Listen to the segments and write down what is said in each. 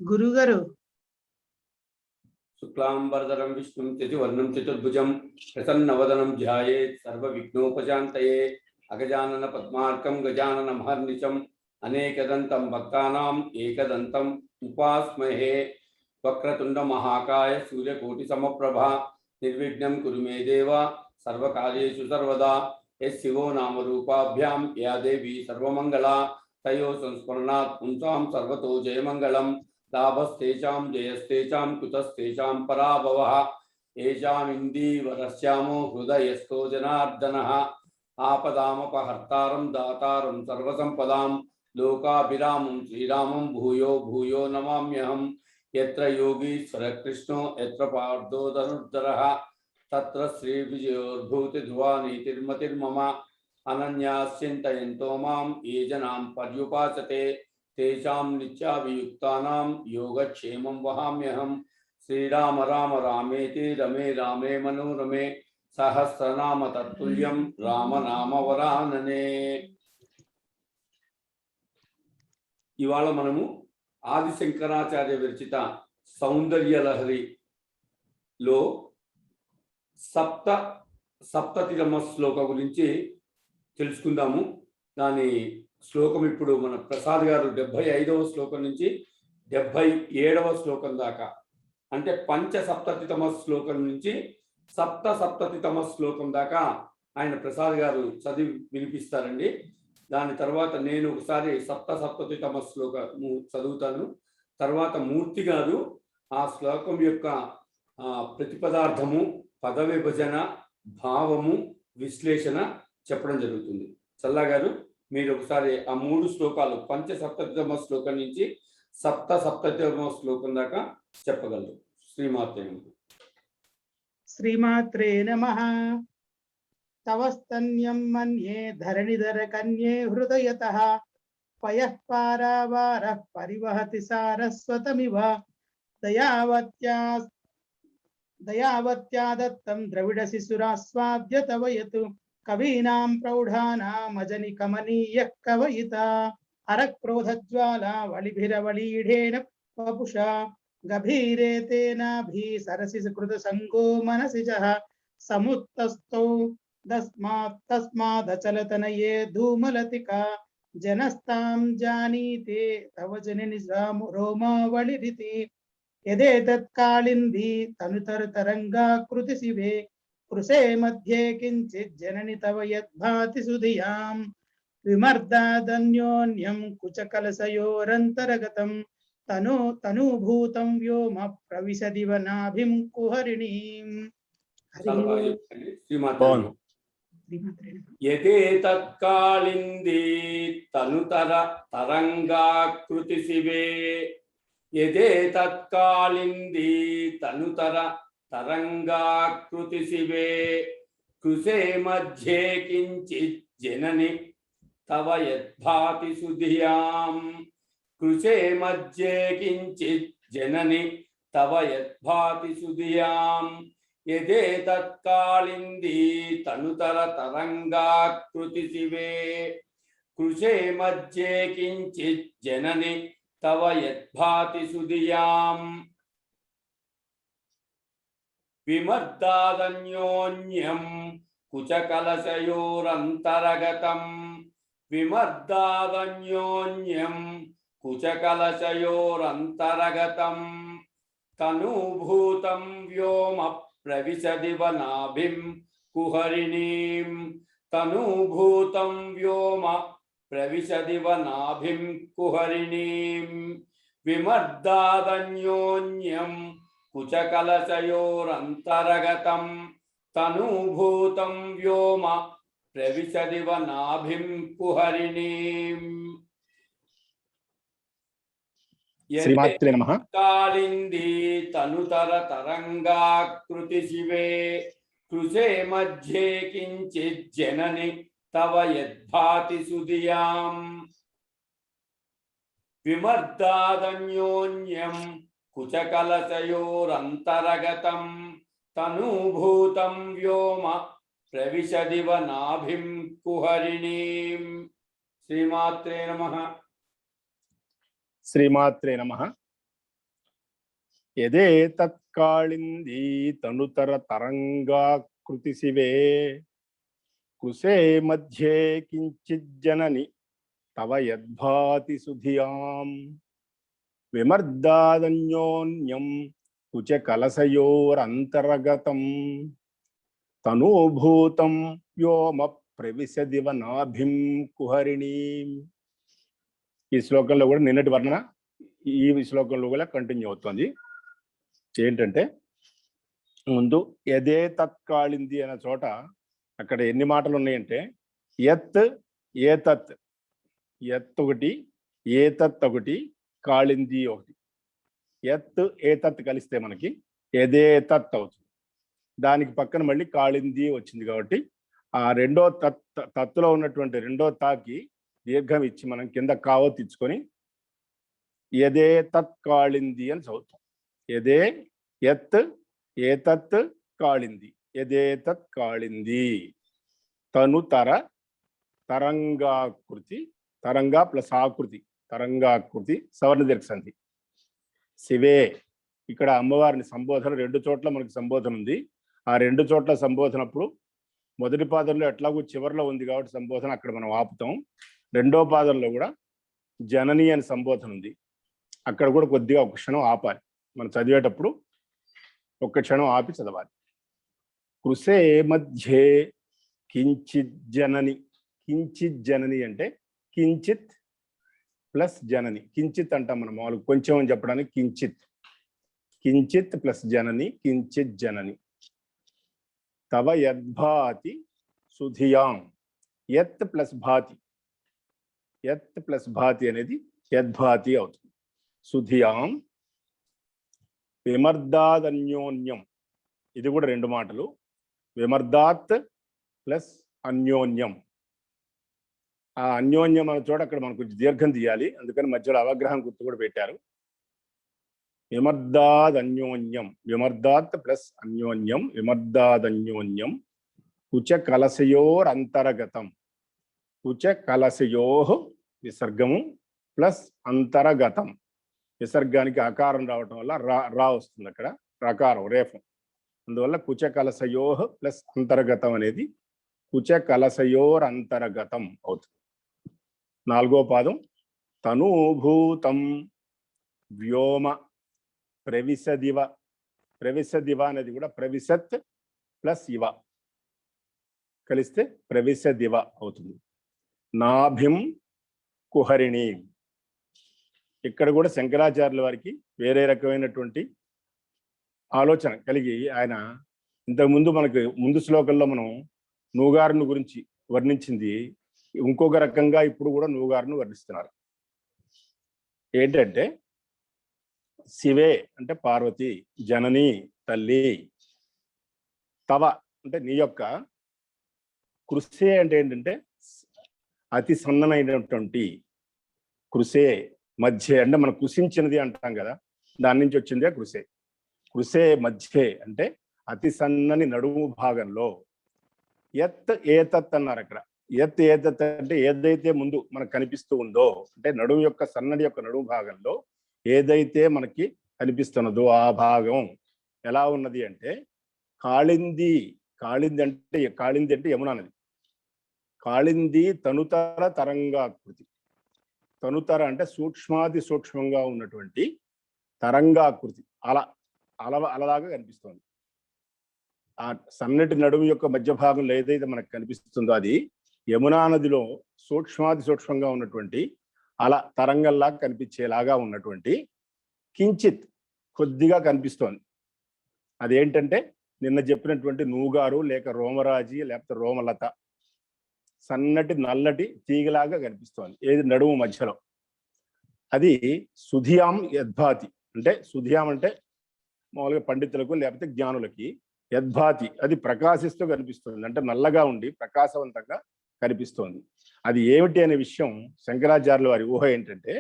గురుగారు शुक्लांबरधरं विष्णुं चतुर्वर्णं चतुर्भुजं प्रसन्नवदनं ध्यायेत् सर्वविघ्नोपशान्तये अगजानन पद्मार्कं गजाननमहर्निशम् अनेकदन्तं भक्तानाम् एकदन्तम् उपास्महे। वक्रतुंड महाकाय सूर्यकोटिसमप्रभा निर्विघ्नं कुरु मे देव सर्वकार्येषु सर्वदा। यस्शिवो नामरूपाभ्यां या देवी सर्वमङ्गला तयोः संस्मरणात् पुंसां सर्वतो जयमङ्गलम्। लाभस्तेषां जयस्तेषां कुतस्तेषां पराभवः। येषामिन्दीवरस्यामो हृदयस्थो जनार्दनः। आपदामपहर्तारं दातारं सर्वसम्पदां लोकाभिरामं श्रीरामं भूयो भूयो नमाम्यहम्। यत्र योगीश्वर कृष्णो यत्र पार्थो धनुर्धरः तत्र श्रीविजयोर्भूतिध्रुवा नीतिर्मतिर्मम। अनन्याश्चिन्तयन्तो मां ये जनां पर्युपासते तेषां नित्याभियुक्तानां योगक्षेमं वहाम्यहम्। श्रीराम राम रामेति रमे रामे मनोरमे सहस्रनाम तत्तुल्यं राम नाम वरानने। ఇవాళ మనము ఆది శంకరాచార్య విరచిత సౌందర్య లహరిలో సప్తతిరమ శ్లోక గురించి తెలుసుకుందాము. దాని శ్లోకం ఇప్పుడు మన ప్రసాద్ గారు 75వ శ్లోకం నుంచి 77వ శ్లోకం దాకా, అంటే పంచసప్తతితమ శ్లోకం నుంచి సప్తతితమ శ్లోకం దాకా ఆయన ప్రసాద్ గారు చదివి వినిపిస్తారండి. దాని తర్వాత నేను ఒకసారి సప్తతితమ శ్లోకము చదువుతాను. తర్వాత మూర్తి గారు ఆ శ్లోకం యొక్క ప్రతిపదార్థము, పద విభజన, భావము, విశ్లేషణ చెప్పడం జరుగుతుంది. చల్లా గారు మీరు ఒకసారి ఆ 3 శ్లోకాలు పంచసప్తతితమ శ్లోకం నుంచి సప్తతితమ శ్లోకం దాకా చెప్పగలరు. శ్రీమాత్రే నమః. శ్రీమాత్రే నమః. తవస్తన్యం మన్యే ధరణిధర కన్యే హృదయతః పయః పారావారః పరివహతి సారస్వతమివ దయావత్యా దత్తం ద్రవిడ శిశురాస్వాద్య తవయతు కవీనాం ప్రౌఢానామజని కమనీయః కవయిత అరక్రోధజ్వాలా వళిభిరవళీఢేన వపుషా గభీరే తేనాభి సరసి కృత సంగో మనసిజః సముత్తస్థౌ తస్మాదచలతనయే ధూమలతికా జనస్తాం జానీతే తవ జనని రోమావళిరితి యదేతత్కాళింది తనుతరతరంగాకృతి శివే కృశే మధ్యే కించిత్ జనని తవ యద్భాతి సుధియాం విమర్దాదన్యోన్యం కుచకలసయోరంతరగతం తనూభూతం వ్యోమ ప్రవిశదివ నాభిం కుహరిణీం. యదేతత్కాళింది తనుతర తరంగాకృతి శివే యదేతత్కాళింది తనుతర తరంగాకృతి శివే కృశే మధ్యే కించిత్ జనని తవ యద్భాతి సుధియాం కృశే మధ్యే కించిత్ జనని తవ యద్భాతి సుధియాం యదేతత్కాళింది తనుతర తరంగాకృతి శివే కృశే మధ్యే కించిత్ జనని తవ యద్భాతి సుధియాం విమర్దాదన్యోన్యం కుచకలశయోరంతరగతం విమర్దాదన్యోన్యం కుచకలశయోరంతరగతం తనూభూతం వ్యోమ ప్రవిశదివ నాభిం కుహరిణీం తనూభూతం వ్యోమ ప్రవిశదివ నాభిం కుహరిణీం విమర్దాదన్యోన్యం కుచకలశయోరంతరగతం తనూభూతం వ్యోమ ప్రవిశదివ నాభిం కుహరిణీం. శ్రీమాత్రే నమః. కాళింది తనుతర తరంగాకృతి శివే కృశే మధ్యే కించిత్ జనని తవ యద్భాతి సుధియాం విమర్దాదన్యోన్యం కుచకలశయోరంతరగతం తనూభూతం వ్యోమ ప్రవిశదివ నాభిం కుహరిణీం. శ్రీమాత్రే నమః. శ్రీమాత్రే నమః. యదే తత్కాళింది తనుతర తరంగాకృతి శివే కుశే మధ్యే కించిజ్జనని తవ యద్భాతి సుధియాం విమర్దాదన్యోన్యం కుచ కలసయోరంతర్గతం తనూభూతం వ్యోమ ప్రవిశదివ నాభిం కుహరిణీం. ఈ శ్లోకంలో కూడా నిన్నటి వర్ణన ఈ శ్లోకంలో కూడా కంటిన్యూ అవుతుంది. ఏంటంటే ముందు యదే తత్కాళింది అనే చోట అక్కడ ఎన్ని మాటలు ఉన్నాయంటే యత్ ఏతత్, యత్ ఒకటి, ఏతత్ ఒకటి, కాళింది ఒకటి. యత్ ఏతత్ కలిస్తే మనకి యదేతత్ అవుతుంది. దానికి పక్కన మళ్ళీ కాళింది వచ్చింది కాబట్టి ఆ రెండో తత్తులో ఉన్నటువంటి రెండో తాకి దీర్ఘం ఇచ్చి మనం కింద కావో తెచ్చుకొని యదే తత్ కాళింది అని చదువుతాం. యదే యత్ ఏతత్ కాళింది, యదే తత్ కాళింది. తనుతర తరంగాకృతి, తరంగా ప్లస్ ఆకృతి, తరంగాకృతి సవర్ణ దీర్ఘ సంధి. శివే, ఇక్కడ అమ్మవారిని సంబోధన రెండు చోట్ల మనకి సంబోధన ఉంది. ఆ రెండు చోట్ల సంబోధనప్పుడు మొదటి పాదంలో ఎట్లాగూ చివరిలో ఉంది కాబట్టి సంబోధన అక్కడ మనం ఆపుతాం. రెండో పాదంలో కూడా జనని అని సంబోధన ఉంది, అక్కడ కూడా కొద్దిగా ఒక క్షణం ఆపాలి. మనం చదివేటప్పుడు ఒక్క క్షణం ఆపి చదవాలి. కృషే మధ్యే కించిత్ జనని. కించిత్ జనని అంటే కించిత్ ప్లస్ జనని. కించిత్ అంటాం మనం మామూలు కొంచెం అని చెప్పడానికి కించిత్. కించిత్ ప్లస్ జనని, కించిత్ జనని. తవ యద్భాతి సుధియాం. యత్ ప్లస్ భాతి, యత్ ప్లస్ భాతి అనేది యద్భాతి అవుతుంది. సుధియాం విమర్దాదన్యోన్యం, ఇది కూడా రెండు మాటలు. విమర్దాత్ ప్లస్ అన్యోన్యం. ఆ అన్యోన్యం అనే చోట అక్కడ మనకు దీర్ఘం తీయాలి, అందుకని మధ్యలో అవగ్రహం గుర్తు కూడా పెట్టారు. విమర్దాదన్యోన్యం, విమర్దాత్ ప్లస్ అన్యోన్యం, విమర్దాదన్యోన్యం. కుచ కలశయోరంతరగతం. కుచ కలశయో విసర్గము ప్లస్ అంతరగతం. విసర్గానికి ఆకారం రావటం వల్ల రా వస్తుంది, అక్కడ రకారం రేఫం. అందువల్ల కుచ కలశయో ప్లస్ అంతర్గతం అనేది కుచ కలశయోరంతర్గతం అవుతుంది. నాలుగో పాదం తనూభూతం వ్యోమ ప్రవిశదివ. ప్రవిశదివ అనేది కూడా ప్రవిశత్ ప్లస్ ఇవ కలిస్తే ప్రవిశదివ అవుతుంది. నాభిం కుహరిణి. ఇక్కడ కూడా శంకరాచార్యుల వారికి వేరే రకమైనటువంటి ఆలోచన కలిగి ఆయన ఇంతకుముందు మనకు ముందు శ్లోకంలో మనం నూగారును గురించి వర్ణించింది ఇంకొక రకంగా ఇప్పుడు కూడా నూగారును వర్ణిస్తున్నారు. ఏంటంటే శివే అంటే పార్వతి, జనని తల్లి, తవ అంటే నీ యొక్క, కృషే అంటే ఏంటంటే అతి సన్ననైనటువంటి, కృషే మధ్య అంటే మనం కృషించినది అంటాం కదా, దాని నుంచి వచ్చిందే కృషే. కృషే మధ్యే అంటే అతి సన్నని నడుము భాగంలో. యత్ ఏతత్ అన్నారు అక్కడ. యత్ ఏతత్ అంటే ఏదైతే ముందు మనకు కనిపిస్తూ ఉందో, అంటే నడుము యొక్క సన్నడి యొక్క నడుము భాగంలో ఏదైతే మనకి కనిపిస్తున్నదో ఆ భాగం ఎలా ఉన్నది అంటే కాళింది. కాళింది అంటే యమునా నది. కాళింది తనుతర తరంగాకృతి. తనుతర అంటే సూక్ష్మాది సూక్ష్మంగా ఉన్నటువంటి తరంగాకృతి, అలలాగా కనిపిస్తుంది. ఆ సన్నటి నడుము యొక్క మధ్య భాగంలో ఏదైతే మనకు కనిపిస్తుందో అది యమునా నదిలో సూక్ష్మాది సూక్ష్మంగా ఉన్నటువంటి తరంగంలా కనిపించేలాగా ఉన్నటువంటి కించిత్ కొద్దిగా కనిపిస్తోంది. అదేంటంటే నిన్న చెప్పినటువంటి నూగారు లేక రోమరాజి లేకపోతే రోమలత సన్నటి నల్లటి తీగలాగా కనిపిస్తోంది ఏది నడుము మధ్యలో. అది సుధియాం యద్భాతి. అంటే సుధియాం అంటే మామూలుగా పండితులకు లేకపోతే జ్ఞానులకి, యద్భాతి అది ప్రకాశిస్తూ కనిపిస్తుంది, అంటే నల్లగా ఉండి ప్రకాశవంతంగా కనిపిస్తోంది. అది ఏమిటి అనే విషయం శంకరాచార్యుల వారి ఊహ ఏంటంటే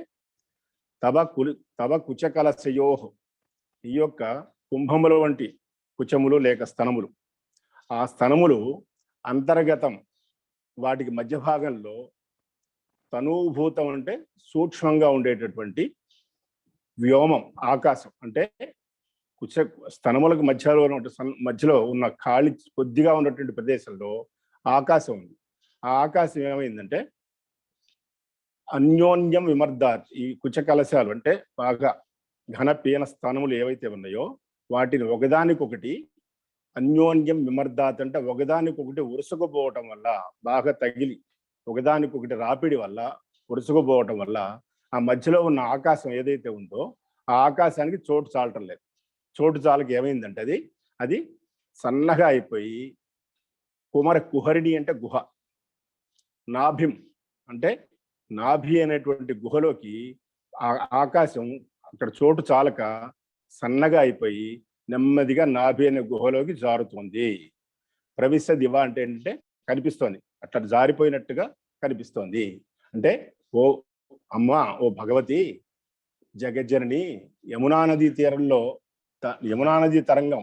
తవ కుచకలశయో, ఈ యొక్క కుంభముల వంటి కుచములు లేక స్తనములు, ఆ స్తనములు అంతర్గతం వాటికి మధ్య భాగంలో తనూభూతం అంటే సూక్ష్మంగా ఉండేటటువంటి వ్యోమం ఆకాశం, అంటే కుచ స్తనములకు మధ్యలో ఉన్న ఖాళీ కొద్దిగా ఉన్నటువంటి ప్రదేశంలో ఆకాశం ఉంది. ఆ ఆకాశం ఏమైందంటే అన్యోన్యం విమర్దాత్. ఈ కుచ కలశాలు అంటే బాగా ఘన పీన స్థానములు ఏవైతే ఉన్నాయో వాటిని ఒకదానికొకటి అన్యోన్యం విమర్దాత్ అంటే ఒకదానికొకటి ఉరుసుకుపోవటం వల్ల, బాగా తగిలి ఒకదానికొకటి రాపిడి వల్ల, ఉరుసుకుపోవటం వల్ల ఆ మధ్యలో ఉన్న ఆకాశం ఏదైతే ఉందో ఆ ఆకాశానికి చోటు చాలటం లేదు. చోటు చాలకి ఏమైందంటే అది సన్నగా అయిపోయి కుహరిణి అంటే గుహ, నాభిం అంటే నాభి అనేటువంటి గుహలోకి ఆకాశం అక్కడ చోటు చాలక సన్నగా అయిపోయి నెమ్మదిగా నాభి అనే గుహలోకి జారుతుంది. ప్రవిశ దివ అంటే ఏంటంటే కనిపిస్తోంది, అట్లా జారిపోయినట్టుగా కనిపిస్తోంది. అంటే ఓ అమ్మా, ఓ భగవతి జగజ్జనని, యమునా నదీ తీరంలో యమునా నదీ తరంగం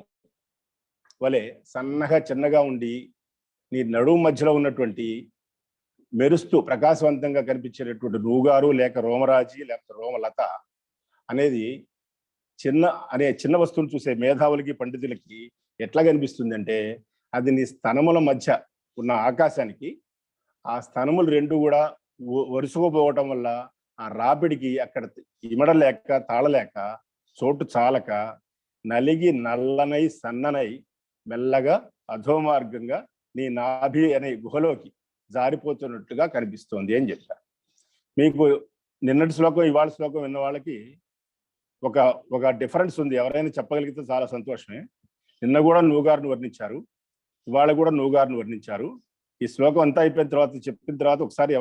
వలె సన్నగా చిన్నగా ఉండి నీ నడుము మధ్యలో ఉన్నటువంటి మెరుస్తూ ప్రకాశవంతంగా కనిపించేటటువంటి నూగారు లేక రోమరాజి లేకపోతే రోమలత అనేది చిన్న వస్తువులు చూసే మేధావులకి పండితులకి ఎట్లా కనిపిస్తుంది అంటే అది నీ స్తనముల మధ్య ఉన్న ఆకాశానికి ఆ స్తనములు రెండు కూడా వరుసకుపోవటం వల్ల ఆ రాపిడికి అక్కడ ఇమడలేక తాళలేక చోటు చాలక నలిగి నల్లనై సన్ననై మెల్లగా అధోమార్గంగా నీ నాభి అనే గుహలోకి జారిపోతున్నట్టుగా కనిపిస్తోంది అని చెప్పారు. మీకు నిన్నటి శ్లోకం ఇవాళ శ్లోకం విన్న వాళ్ళకి ఒక డిఫరెన్స్ ఉంది. ఎవరైనా చెప్పగలిగితే చాలా సంతోషమే. నిన్న కూడా నూగారుని వర్ణించారు, ఇవాళ కూడా నూగారుని వర్ణించారు. ఈ శ్లోకం అంతా అయిపోయిన తర్వాత చెప్పిన తర్వాత ఒకసారి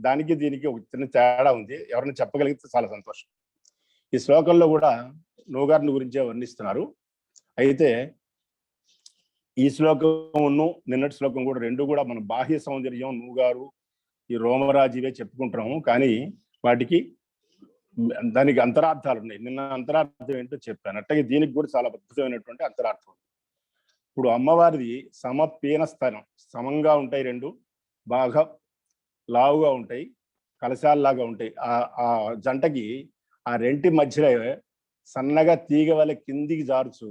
దానికి దీనికి ఒక చిన్న తేడా ఉంది. ఎవరైనా చెప్పగలిగితే చాలా సంతోషం. ఈ శ్లోకంలో కూడా నూగారుని గురించే వర్ణిస్తున్నారు. అయితే ఈ శ్లోకమును నిన్నటి శ్లోకం కూడా రెండు కూడా మన బాహ్య సౌందర్యం నూగారు ఈ రోమరాజువే చెప్పుకుంటున్నాము, కానీ దానికి అంతరార్థాలు ఉన్నాయి. నిన్న అంతరార్థం ఏంటో చెప్పాను. అట్లాగే దీనికి కూడా చాలా అద్భుతమైనటువంటి అంతరార్థం. ఇప్పుడు అమ్మవారిది సమపీన స్థానం, సమంగా ఉంటాయి, రెండు బాగా లావుగా ఉంటాయి, కలశాల్లాగా ఉంటాయి. ఆ జంటకి ఆ రెంటి మధ్యలో సన్నగా తీగ వల్ల కిందికి జారుచు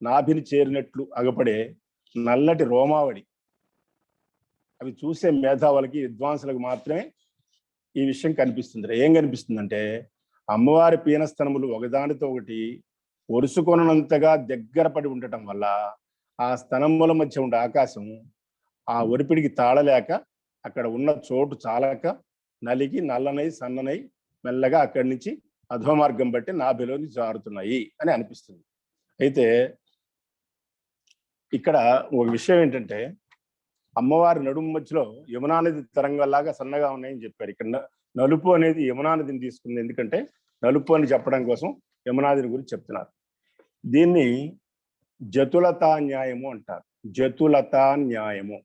నాభిని చేరినట్లు అగపడే నల్లటి రోమావళి. అవి చూసే మేధావులకి విద్వాంసులకు మాత్రమే ఈ విషయం కనిపిస్తుంది. ఏం కనిపిస్తుందంటే అమ్మవారి పీనస్థనములు ఒకదానితో ఒకటి ఒరుసుకొనంతగా దగ్గర పడి ఉండటం వల్ల ఆ స్తనముల మధ్య ఉండే ఆకాశం ఆ ఒరిపిడికి తాళలేక అక్కడ ఉన్న చోటు చాలక నలిగి నల్లనై సన్ననై మెల్లగా అక్కడి నుంచి అధోమార్గం బట్టి నాభిలోకి జారుతున్నాయి అని అనిపిస్తుంది. అయితే ఇక్కడ ఒక విషయం ఏంటంటే అమ్మవారి నడుము మధ్యలో యమునా నది తరంగంలాగా సన్నగా ఉన్నాయని చెప్పారు. ఇక్కడ నలుపు అనేది యమునా నదిని తీసుకుంది, ఎందుకంటే నలుపు అని చెప్పడం కోసం యమునా నదిని గురించి చెప్తున్నారు. దీన్ని జతులతా న్యాయము అంటారు. జతులతా న్యాయము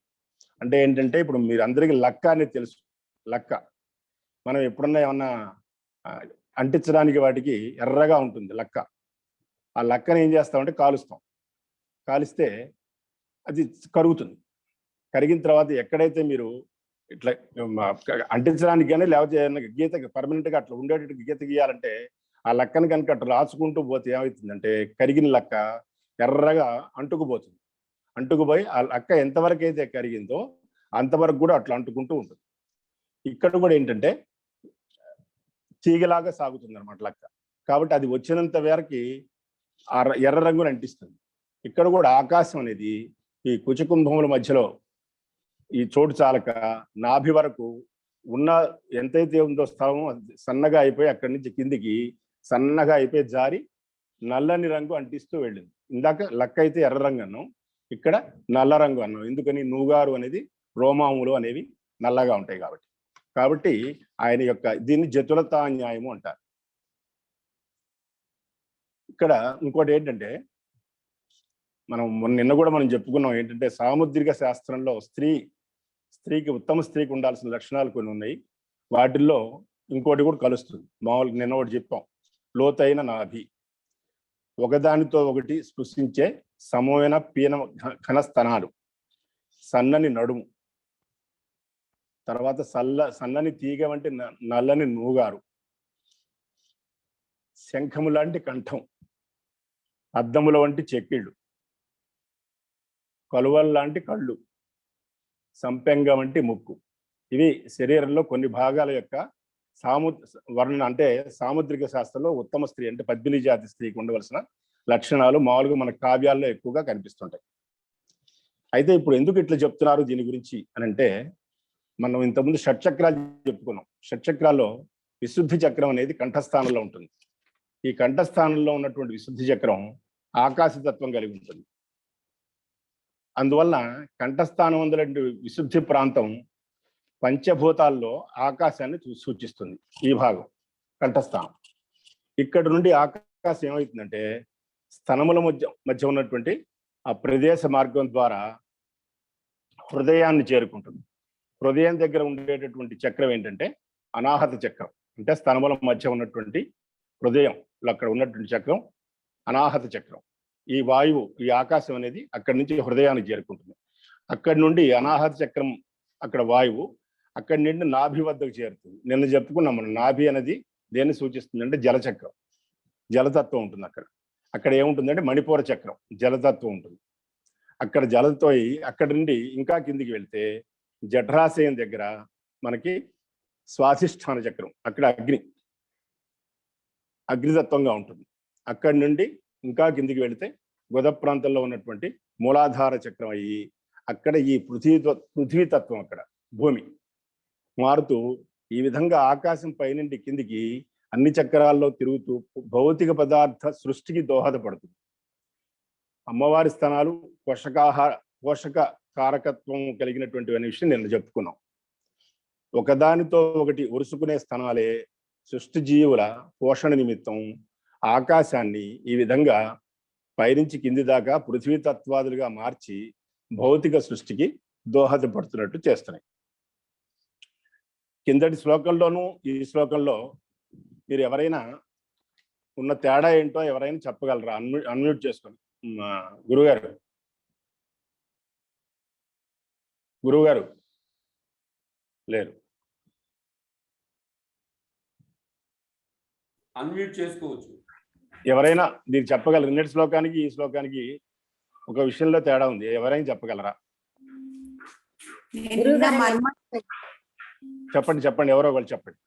అంటే ఏంటంటే ఇప్పుడు మీరు అందరికీ లక్క అనేది తెలుసు. లక్క మనం ఎప్పుడన్నా ఏమన్నా అంటించడానికి వాటికి ఎర్రగా ఉంటుంది లక్క. ఆ లక్కని ఏం చేస్తామంటే కాలిస్తే అది కరుగుతుంది. కరిగిన తర్వాత ఎక్కడైతే మీరు ఇట్లా అంటించడానికి కానీ లేకపోతే గీత పర్మనెంట్గా అట్లా ఉండేటట్టు గీత గీయాలంటే ఆ లక్కని కనుక అట్లా రాచుకుంటూ పోతే ఏమవుతుందంటే కరిగిన లక్క ఎర్రగా అంటుకుపోయి ఆ లక్క ఎంతవరకు అయితే కరిగిందో అంతవరకు కూడా అట్లా అంటుకుంటూ ఉంటుంది. ఇక్కడ కూడా ఏంటంటే తీగలాగా సాగుతుంది అనమాట లక్క. కాబట్టి అది వచ్చినంత వరకు ఆ ఎర్ర రంగుని అంటిస్తుంది. ఇక్కడ కూడా ఆకాశం అనేది ఈ కుచకుంభముల మధ్యలో ఈ చోటు చాలక నాభి వరకు ఉన్న ఎంతైతే ఉందో స్థలము సన్నగా అయిపోయి అక్కడి నుంచి కిందికి సన్నగా అయిపోయి జారి నల్లని రంగు అంటిస్తూ వెళ్ళింది. ఇందాక లక్క అయితే ఎర్ర రంగు అన్నాం, ఇక్కడ నల్ల రంగు అన్నాం. ఎందుకని నూగారు అనేది రోమాములు అనేవి నల్లగా ఉంటాయి కాబట్టి ఆయన యొక్క దీన్ని జతులతా న్యాయము అంటారు. ఇక్కడ ఇంకోటి ఏంటంటే నిన్న కూడా మనం చెప్పుకున్నాం ఏంటంటే సాముద్రిక శాస్త్రంలో స్త్రీకి ఉత్తమ స్త్రీకి ఉండాల్సిన లక్షణాలు కొన్ని ఉన్నాయి. వాటిల్లో ఇంకోటి కూడా కలుస్తుంది. మామూలుగా నిన్న ఒకటి చెప్పాం, లోతైన నాభి, ఒకదానితో ఒకటి స్పృశించే సమమైన పీన ఘనస్తనాలు, సన్నని నడుము, తర్వాత సన్నని తీగ వంటి నల్లని నూగారు, శంఖము లాంటి కంఠం, అద్దముల వంటి చెక్కిళ్ళు, కలువల్ లాంటి కళ్ళు, సంపెంగ వంటి ముక్కు. ఇవి శరీరంలో కొన్ని భాగాల యొక్క వర్ణన, అంటే సాముద్రిక శాస్త్రంలో ఉత్తమ స్త్రీ అంటే పద్మిని జాతి స్త్రీకి ఉండవలసిన లక్షణాలు మామూలుగా మన కావ్యాల్లో ఎక్కువగా కనిపిస్తుంటాయి. అయితే ఇప్పుడు ఎందుకు ఇట్లా చెప్తున్నారు దీని గురించి అని అంటే, మనం ఇంతకుముందు షట్చక్రాలు చెప్పుకున్నాం. షట్చక్రాల్లో విశుద్ధి చక్రం అనేది కంఠస్థానంలో ఉంటుంది. ఈ కంఠస్థానంలో ఉన్నటువంటి విశుద్ధి చక్రం ఆకాశతత్వం కలిగి ఉంటుంది. అందువల్ల కంఠస్థానం అందులో విశుద్ధి ప్రాంతం పంచభూతాల్లో ఆకాశాన్ని సూచిస్తుంది. ఈ భాగం కంఠస్థానం. ఇక్కడ నుండి ఆకాశం ఏమవుతుందంటే స్తనముల మధ్య ఉన్నటువంటి ఆ ప్రదేశ మార్గం ద్వారా హృదయాన్ని చేరుకుంటుంది. హృదయం దగ్గర ఉండేటటువంటి చక్రం ఏంటంటే అనాహత చక్రం, అంటే స్తనముల మధ్య ఉన్నటువంటి హృదయంలో అక్కడ ఉన్నటువంటి చక్రం అనాహత చక్రం. ఈ వాయువు, ఈ ఆకాశం అనేది అక్కడి నుంచి హృదయానికి చేరుకుంటుంది. అక్కడి నుండి అనాహత చక్రం, అక్కడ వాయువు అక్కడి నుండి నాభి వద్దకు చేరుతుంది. నిన్న చెప్పుకున్నాం మనం, నాభి అనేది దేన్ని సూచిస్తుంది అంటే జలచక్రం, జలతత్వం ఉంటుంది అక్కడ. అక్కడ ఏముంటుందంటే మణిపూర చక్రం, జలతత్వం ఉంటుంది అక్కడ. జలంతో అక్కడి నుండి ఇంకా కిందికి వెళ్తే జఠరాశయం దగ్గర మనకి స్వాధిష్టాన చక్రం, అక్కడ అగ్నితత్వంగా ఉంటుంది. అక్కడి నుండి ఇంకా కిందికి వెళితే గుద ప్రాంతంలో ఉన్నటువంటి మూలాధార చక్రం అయ్యి అక్కడ ఈ పృథ్వీతత్వం, అక్కడ భూమి మారుతూ ఈ విధంగా ఆకాశం పైనుండి కిందికి అన్ని చక్రాల్లో తిరుగుతూ భౌతిక పదార్థ సృష్టికి దోహదపడుతుంది. అమ్మవారి స్థానాలు పోషక కారకత్వం కలిగినటువంటి అనే విషయం నేను చెప్పుకున్నాం. ఒకదానితో ఒకటి ఉరుసుకునే స్థానాలే సృష్టి జీవుల పోషణ నిమిత్తం ఆకాశాన్ని ఈ విధంగా పైనుంచి కింది దాకా పృథ్వీతత్వాదులుగా మార్చి భౌతిక సృష్టికి దోహదపడుతున్నట్టు చేస్తున్నాయి. కిందటి శ్లోకంలోనూ ఈ శ్లోకంలో మీరు ఎవరైనా ఉన్న తేడా ఏంటో ఎవరైనా చెప్పగలరా? అన్మ్యూట్ చేసుకొని గురువుగారు లేరు, అన్మ్యూట్ చేసుకోవచ్చు. ఎవరైనా మీరు చెప్పగలరు? నిన్నటి శ్లోకానికి ఈ శ్లోకానికి ఒక విషయంలో తేడా ఉంది, ఎవరైనా చెప్పగలరా? చెప్పండి ఎవరో ఒకళ్ళు చెప్పండి.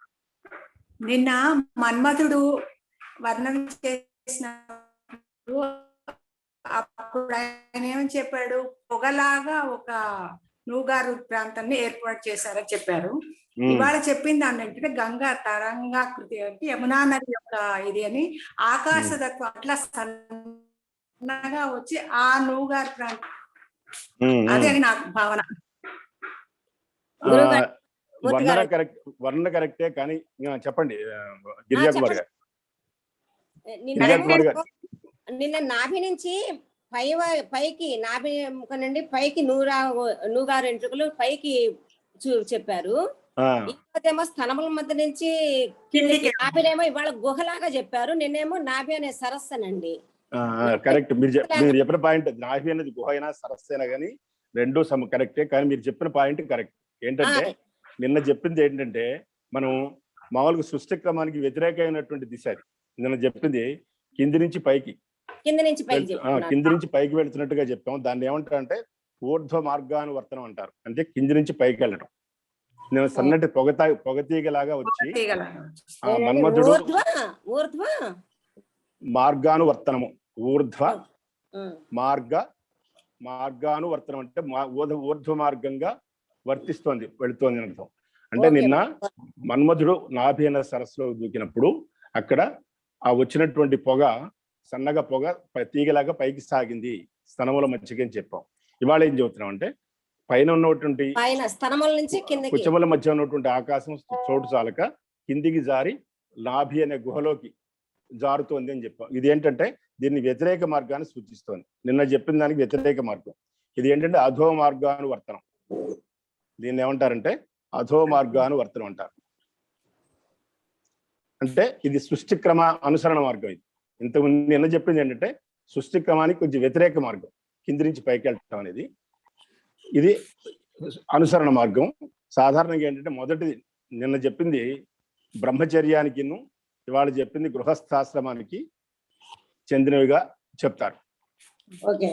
నిన్న మన్మథుడు వర్ణన చేసిన అప్పుడు ఆయన ఏమని చెప్పాడు, పొగలాగా ఒక నూగారు ప్రాంతాన్ని ఏర్పాటు చేశారని చెప్పారు. ఇవాళ చెప్పింది ఏంటంటే గంగా తరంగాకృతి అంటే యమునా నది యొక్క ఇది అని, ఆకాశతత్వం అట్లా సన్నగా వచ్చి ఆ నూగారు ప్రాంతం, అదే అని నాకు భావన. వర్ణ కరెక్టే, కానీ చెప్పండి గిరిజా కుమార్ గారు. నిన్న నాభి నుంచి పైకి నాభి నుండి పైకి నూగారు ఎంట్రుకలు పైకి చెప్పారు. ఇంకోదేమో స్థనముల మధ్య నుంచి నాభినేమో ఇవాళ గుహలాగా చెప్పారు, నిన్నేమో నాభి అనే సరస్సనండి. కరెక్ట్, మీరు చెప్పిన పాయింట్ నాభి అనేది గుహ అయినా సరస్సు అయినా కానీ రెండు కరెక్టే. కానీ మీరు చెప్పిన పాయింట్ కరెక్ట్. ఏంటంటే నిన్న చెప్పింది ఏంటంటే మనం మామూలుగా సృష్టి క్రమానికి వ్యతిరేకమైనటువంటి దిశ అది. నిన్న చెప్పింది కింది నుంచి పైకి వెళ్తున్నట్టుగా చెప్పాం. దాన్ని ఏమంటారంటే ఊర్ధ్వ మార్గానువర్తనం అంటారు, అంటే కింది నుంచి పైకి వెళ్ళడం. నేను సన్నటి పొగతీగలాగా వచ్చి మన్మథుడు మార్గానువర్తనము, ఊర్ధ్వ మార్గానువర్తనం అంటే ఊర్ధ్వ మార్గంగా వెళుతోంది అర్థం. అంటే నిన్న మన్మథుడు నాభి అనే సరస్సులో దూకినప్పుడు అక్కడ ఆ వచ్చినటువంటి పొగ, సన్నగా పొగ తీగలాగా పైకి సాగింది స్తనముల మధ్యకి అని చెప్పాం. ఇవాళ ఏం చెబుతున్నాం అంటే పైన ఉన్నటువంటి కుచముల మధ్య ఉన్నటువంటి ఆకాశం చోటు చాలక కిందికి జారి నాభి అనే గుహలోకి జారుతోంది అని చెప్పాం. ఇది ఏంటంటే దీన్ని వ్యతిరేక మార్గాన్ని సూచిస్తోంది. నిన్న చెప్పిన దానికి వ్యతిరేక మార్గం. ఇది ఏంటంటే అధో మార్గానువర్తనం. దీన్ని ఏమంటారంటే అధో మార్గానువర్తనం అంటారు. అంటే ఇది సృష్టి క్రమ అనుసరణ మార్గం. ఇది ఇంతకుముందు నిన్న చెప్పింది ఏంటంటే సృష్టి క్రమానికి కొంచెం వ్యతిరేక మార్గం, కింది నుంచి పైకి వెళ్ళటం అనేది. ఇది అనుసరణ మార్గం. సాధారణంగా ఏంటంటే మొదటిది నిన్న చెప్పింది బ్రహ్మచర్యానికి, ఇవాళ చెప్పింది గృహస్థాశ్రమానికి చెందినవిగా చెప్తారు. ఓకే.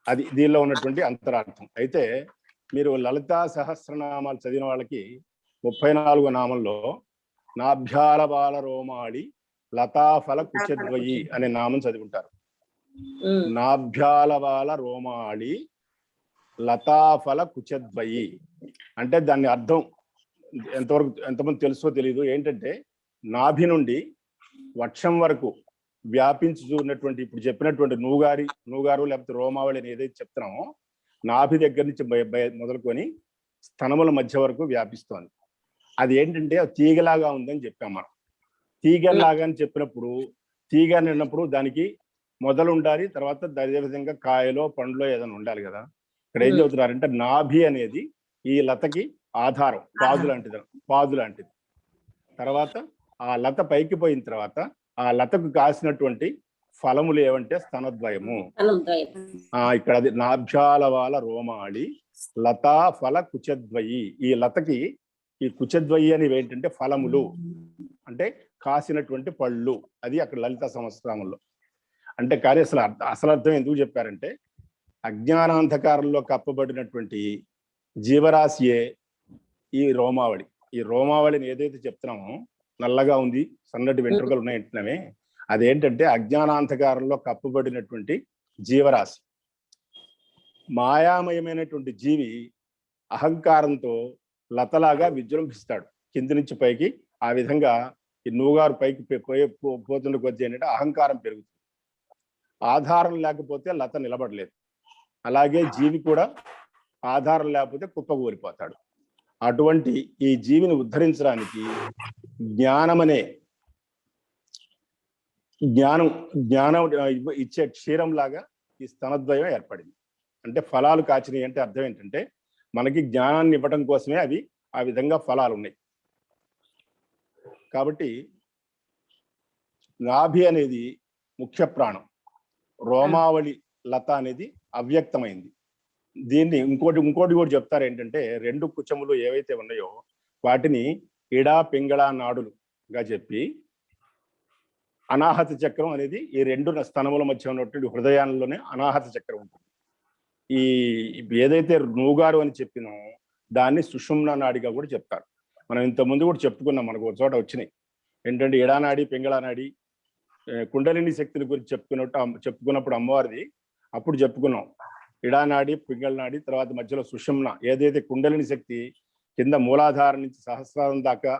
అది దీనిలో ఉన్నటువంటి అంతరార్థం. అయితే మీరు లలితా సహస్రనామాలు చదివిన వాళ్ళకి 34 నామంలో నాభ్యాల బాల రోమాడి లతాఫల కుచద్వయి అనే నామం చదివింటారు. నాభ్యాల బాల రోమాడి లతాఫల కుచద్వయి అంటే దాని అర్థం ఎంతమంది తెలుసో తెలీదు. ఏంటంటే నాభి నుండి వక్షం వరకు వ్యాపించి చూసినటువంటి ఇప్పుడు చెప్పినటువంటి నూగారు లేకపోతే రోమావళి అని ఏదైతే చెప్తున్నామో నాభి దగ్గర నుంచి మొదలుకొని స్తనముల మధ్య వరకు వ్యాపిస్తోంది. అది ఏంటంటే తీగలాగా ఉందని చెప్పాం మనం. తీగలాగా అని చెప్పినప్పుడు తీగ అన్నప్పుడు దానికి మొదలు ఉండాలి, తర్వాత అదేవిధంగా కాయలో పండ్లో ఏదైనా ఉండాలి కదా. ఇక్కడ ఏం చెబుతున్నారంటే నాభి అనేది ఈ లతకి ఆధారం, పాదు లాంటిది. తర్వాత ఆ లత పైకి పోయిన తర్వాత ఆ లతకు కాసినటువంటి ఫలములు ఏవంటే స్తనద్వయము. ఇక్కడ అది నాభ్యాలవాల రోమాళి లతా ఫల కుచద్వయి. ఈ లతకి ఈ కుచద్వయి అనేవి ఏంటంటే ఫలములు అంటే కాసినటువంటి పళ్ళు. అది అక్కడ లలిత సహస్రనామంలో అంటే. కానీ అసలు అర్థం ఎందుకు చెప్పారంటే అజ్ఞానాంధకారంలో కప్పబడినటువంటి జీవరాశియే ఈ రోమావళి. ఈ రోమావళిని ఏదైతే చెప్తున్నామో నల్లగా ఉంది, సన్నటి వెంట్రుకలు ఉన్నాయంటున్నామే, అదేంటంటే అజ్ఞానాంధకారంలో కప్పబడినటువంటి జీవరాశి. మాయామయమైనటువంటి జీవి అహంకారంతో లతలాగా విజృంభిస్తాడు కింది నుంచి పైకి. ఆ విధంగా ఈ నూగారు పైకి పోతున్న కొద్దీ ఏంటంటే అహంకారం పెరుగుతుంది. ఆధారం లేకపోతే లత నిలబడలేదు. అలాగే జీవి కూడా ఆధారం లేకపోతే కుప్పకూలిపోతాడు. అటువంటి ఈ జీవిని ఉద్ధరించడానికి జ్ఞానం ఇచ్చే క్షీరం లాగా ఈ స్తనద్వయం ఏర్పడింది. అంటే ఫలాలు కాచినాయి అంటే అర్థం ఏంటంటే మనకి జ్ఞానాన్ని ఇవ్వడం కోసమే అవి ఆ విధంగా ఫలాలు ఉన్నాయి. కాబట్టి నాభి అనేది ముఖ్య ప్రాణం, రోమావళి లత అనేది అవ్యక్తమైంది. దీన్ని ఇంకోటి కూడా చెప్తారు ఏంటంటే 2 కుచములు ఏవైతే ఉన్నాయో వాటిని ఇడా పింగళ నాడులుగా చెప్పి అనాహత చక్రం అనేది ఈ 2 స్తనముల మధ్య ఉన్నటువంటి హృదయాల్లోనే అనాహత చక్రం ఉంటుంది. ఈ ఏదైతే నూగారు అని చెప్పినామో దాన్ని సుషుమ్న నాడిగా కూడా చెప్తారు. మనం ఇంతకుముందు కూడా చెప్పుకున్నాం, మనకు ఒక చోట వచ్చినాయి ఏంటంటే ఇడానాడి పింగళ నాడి కుండలిని శక్తిని గురించి చెప్పుకున్నప్పుడు అమ్మవారిది అప్పుడు చెప్పుకున్నాం. ఇడానాడి పింగళ నాడి తర్వాత మధ్యలో సుషుమ్న, ఏదైతే కుండలిని శక్తి కింద మూలాధారం నుంచి సహస్రారం దాకా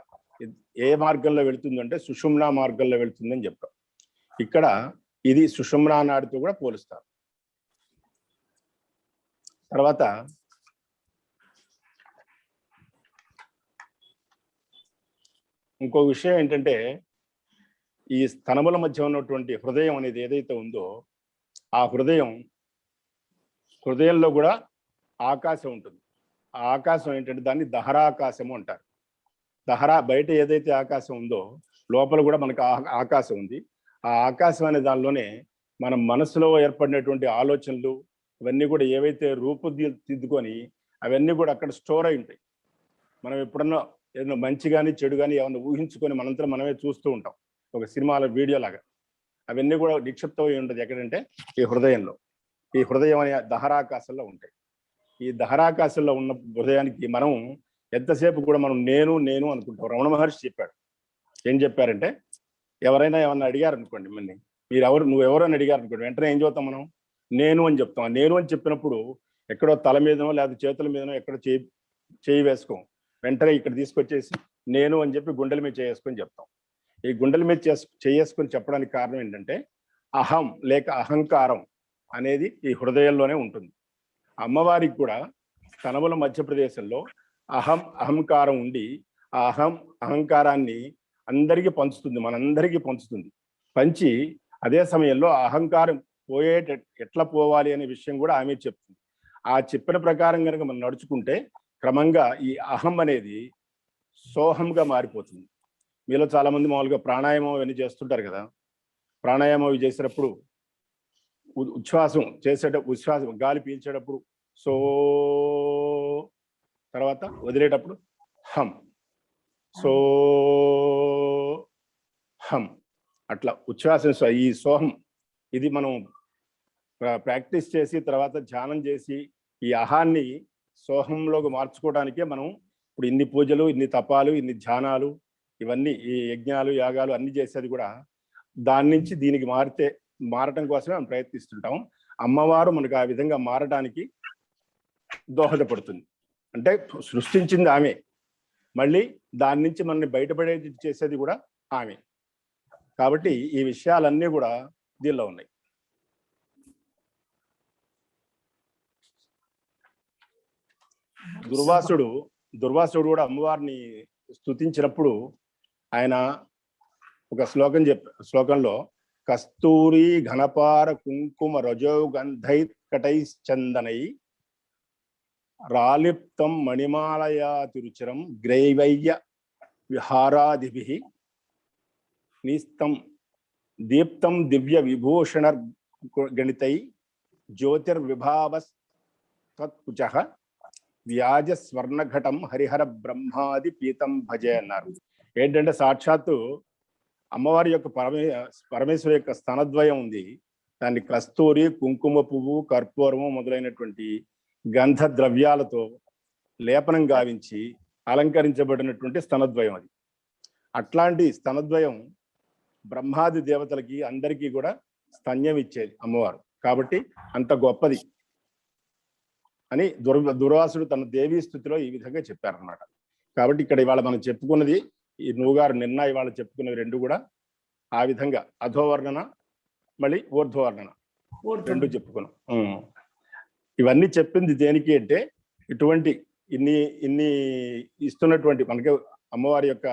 ఏ మార్గంలో వెళుతుందంటే సుషుమ్నా మార్గంలో వెళుతుందని చెప్పాం. ఇక్కడ ఇది సుషుమ్నా నాడితో కూడా పోలుస్తారు. తర్వాత ఇంకో విషయం ఏంటంటే ఈ స్తనముల మధ్య ఉన్నటువంటి హృదయం అనేది ఏదైతే ఉందో ఆ హృదయంలో కూడా ఆకాశం ఉంటుంది. ఆ ఆకాశం ఏంటంటే దాన్ని దహరాకాశము అంటారు. దహరా బయట ఏదైతే ఆకాశం ఉందో లోపల కూడా మనకు ఆకాశం ఉంది. ఆ ఆకాశం అనే దానిలోనే మన మనసులో ఏర్పడినటువంటి ఆలోచనలు ఇవన్నీ కూడా ఏవైతే రూపుదిద్దుకొని అవన్నీ కూడా అక్కడ స్టోర్ అయి ఉంటాయి. మనం ఎప్పుడన్నా ఏదైనా మంచి కానీ చెడు కానీ ఏమన్నా ఊహించుకొని మనంతా మనమే చూస్తూ ఉంటాం ఒక సినిమాలో వీడియో లాగా. అవన్నీ కూడా నిక్షిప్తమై ఉంటుంది ఎక్కడంటే ఈ హృదయంలో. ఈ హృదయం అనే దహరాకాశంలో ఉంటాయి. ఈ దహరాకాశంలో ఉన్న హృదయానికి మనం ఎంతసేపు కూడా మనం నేను అనుకుంటాం. రమణ మహర్షి చెప్పాడు. ఏం చెప్పారంటే ఎవరైనా ఏమన్నా అడిగారు అనుకోండి, మళ్ళీ నువ్వెవరు అని అడిగారు అనుకోండి, వెంటనే ఏం చెబుతాం మనం? నేను అని చెప్తాం. నేను అని చెప్పినప్పుడు ఎక్కడో తల మీదనో లేదా చేతుల మీదనో ఎక్కడో చేయి వేసుకోం. వెంటనే ఇక్కడ తీసుకొచ్చేసి నేను అని చెప్పి గుండెల మీద చేసుకొని చెప్తాం. ఈ గుండెల మీద చేసుకొని చెప్పడానికి కారణం ఏంటంటే అహం లేక అహంకారం అనేది ఈ హృదయంలోనే ఉంటుంది. అమ్మవారికి కూడా స్తనముల మధ్యప్రదేశంలో అహంకారం ఉండి ఆ అహంకారాన్ని అందరికీ పంచుతుంది, మనందరికీ పంచుతుంది. పంచి అదే సమయంలో అహంకారం ఎట్లా పోవాలి అనే విషయం కూడా ఆమె చెప్తుంది. ఆ చెప్పిన ప్రకారం కనుక మనం నడుచుకుంటే క్రమంగా ఈ అహం అనేది సోహంగా మారిపోతుంది. మీలో చాలా మంది మామూలుగా ప్రాణాయామం అవన్నీ చేస్తుంటారు కదా. ప్రాణాయామం చేసేటప్పుడు ఉచ్ఛ్వాసం గాలి పీల్చేటప్పుడు సో, తర్వాత వదిలేటప్పుడు హం, సో హం, అట్లా ఉచ్ఛ్వాసం ఈ సోహం ఇది మనం ప్రాక్టీస్ చేసి తర్వాత ధ్యానం చేసి ఈ అహాన్ని సోహంలోకి మార్చుకోవడానికే మనం ఇప్పుడు ఇన్ని పూజలు, ఇన్ని తపాలు, ఇన్ని ధ్యానాలు, ఇవన్నీ ఈ యజ్ఞాలు, యాగాలు అన్ని చేసేది కూడా దాని నుంచి దీనికి మారటం కోసమే మనం ప్రయత్నిస్తుంటాం. అమ్మవారు మనకు ఆ విధంగా మారడానికి దోహదపడుతుంది. అంటే సృష్టించింది ఆమె, మళ్ళీ దాని నుంచి మనల్ని బయటపడేది చేసేది కూడా ఆమె. కాబట్టి ఈ విషయాలన్నీ కూడా దీనిలో ఉన్నాయి. దుర్వాసుడు కూడా అమ్మవారిని స్తుతించినప్పుడు ఆయన ఒక శ్లోకంలో కస్తూరి ఘనపార కుంకుమ రజోగంధై కటైశ్చందనై రాలిప్తం మణిమాలయా తిరుచిరం గ్రైవయ్య విహారాదిభిః నీస్తం దీప్తం దివ్య విభూషణ గణితై జ్యోతిర్విభావస్తత్కుచః వ్యాజ స్వర్ణఘటం హరిహర బ్రహ్మాది పీతం భజే అన్నారు. ఏంటంటే సాక్షాత్తు అమ్మవారి యొక్క పరమేశ్వరి యొక్క స్తనద్వయం ఉంది. దాన్ని కస్తూరి, కుంకుమ పువ్వు, కర్పూరము మొదలైనటువంటి గంధ ద్రవ్యాలతో లేపనం గావించి అలంకరించబడినటువంటి స్తనద్వయం అది. అట్లాంటి స్తనద్వయం బ్రహ్మాది దేవతలకి అందరికీ కూడా స్తన్యం ఇచ్చేది అమ్మవారు. కాబట్టి అంత గొప్పది అని దుర్వాసుడు తన దేవీ స్థుతిలో ఈ విధంగా చెప్పారన్నమాట. కాబట్టి ఇక్కడ ఇవాళ మనం చెప్పుకున్నది, ఈ నువ్వుగారు నిన్న ఇవాళ చెప్పుకున్నవి రెండు కూడా ఆ విధంగా అధోవర్ణన మళ్ళీ ఊర్ధ్వవర్ణన రెండు చెప్పుకున్నాం. ఇవన్నీ చెప్పింది దేనికి అంటే ఇటువంటి ఇన్ని ఇస్తున్నటువంటి మనకి అమ్మవారి యొక్క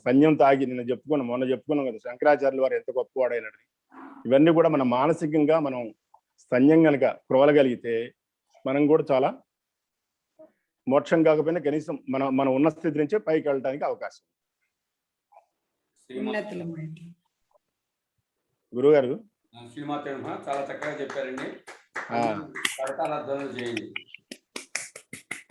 స్తన్యం తాగి మొన్న చెప్పుకున్నాం కదా శంకరాచార్యుల వారు ఎంత గొప్పవాడైనది. ఇవన్నీ కూడా మన మానసికంగా మనం స్తన్యం కనుక క్రోలగలిగితే మనం కూడా చాలా మోక్షం కాకపోయినా కనీసం మన ఉన్న స్థితి నుంచే పైకి వెళ్ళడానికి అవకాశం. గురుగారు శ్రీమాత చాలా చక్కగా చెప్పారండి. చేయండి.